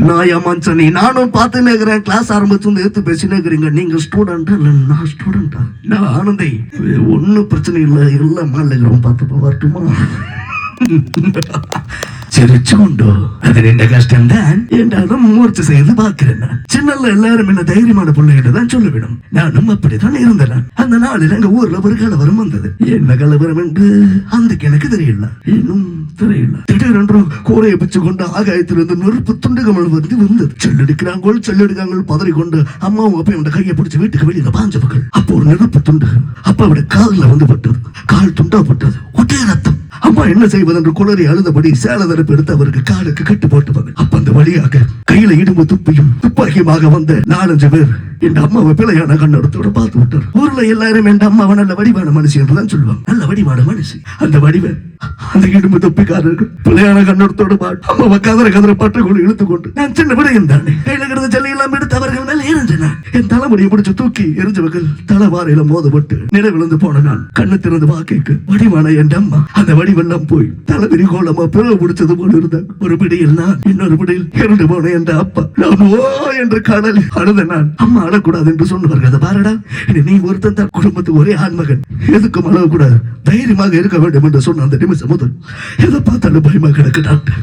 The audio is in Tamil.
நான் ஏமாச்சனி நானும் பார்த்து நேக்கிறேன். கிளாஸ் ஆரம்பிச்சு வந்து எடுத்து பேசினேக்கிறீங்க. நீங்க ஸ்டூடெண்டா இல்ல நான் ஸ்டூடெண்டா? நான் ஆனந்தி, ஒன்னும் பிரச்சனை இல்லை, எல்லாம் மாநிலம் பார்த்து வரட்டுமா? சிரிச்சுண்டோ அது நின்ற கஷ்டம் தான் என்றாலும் முயற்சி செய்து பார்க்கிறேன். நான் சின்னல எல்லாரும் என்ன தைரியமான பிள்ளைகிட்ட தான் சொல்ல விடும். நானும் அப்படித்தான் இருந்தேன். அந்த நாளில் எங்க ஊர்ல ஒரு கலவரம் வந்தது. என்ன கலவரம் என்று அந்த எனக்கு தெரியல, இன்னும் தெரியல. திடீரென்று கூரையை பிச்சு கொண்டு ஆகாயத்திலிருந்து நெருப்பு துண்டுகள் வந்து வந்தது. செல்லெடுக்காங்க பதறிக்கொண்டு அம்மாவும் அப்ப என் கையை பிடிச்சி வீட்டுக்கு வெளியில பாஞ்சவர்கள். அப்போ ஒரு நெருப்பு துண்டு அப்பாவுடைய காலில் வந்து பட்டது. கால் துண்டாப்பட்டது, ஒட்டே ரத்தம். அம்மா என்ன செய்வது என்று குளறி அழுதபடி சேல தரப்பு எடுத்து அவருக்கு காலுக்கு கட்டு போட்டுவது. அப்ப அந்த வழியாக கையில இடும்பு துப்பியும் துப்பாக்கியுமாக வந்த 4-5 பேர் என் அம்மாவை பிள்ளையான கண்ணோட்டத்தோட பார்த்து விட்டார். ஊர்ல எல்லாரும் என் அம்மாவை நல்ல வடிவான மனுஷி என்றுதான் சொல்லுவாங்க. நல்ல வடிவான மனுஷி. அந்த வடிவ அந்த இடும்பு தொப்பிக்காரர்கள் பிள்ளையான கண்ணோட்டத்தோடு அம்மாவை கதற பட்டுக்குள்ள இழுத்து கொண்டு நான் சின்ன விடையும் தானே கையில கிடந்த ஜல்லையெல்லாம் எடுத்து அவர்கள் மேல எரிஞ்சேன். என் தலைமுடியை பிடிச்சு தூக்கி எரிஞ்சவர்கள் தலைவாரையில மோதப்பட்டு நினைவிழந்து போன நான் கண்ணு திறந்து வாக்கைக்கு வடிவான என் அம்மா அந்த வடிவெல்லாம் போய் தலைவிரி கோலமா பிறகு பிடிச்சது போல இருந்தார். ஒரு பிடியில் நான், இன்னொரு பிடியில் இரண்டு போன என்ற அப்பா. நான் ஓ என்று கடலில் அழுத நான். அம்மா அழக்கூடாது என்று சொன்னவர்கள். அதை பாருடா, நீ ஒருத்தன் தான் குடும்பத்துக்கு ஒரே ஆண்மகன், எதுக்கும் அழக்கூடாது, தைரியமாக இருக்க வேண்டும் என்று சொன்ன அந்த நிமிஷம் முதல் எதை பார்த்தாலும் பயமா கிடக்கு டாக்டர்.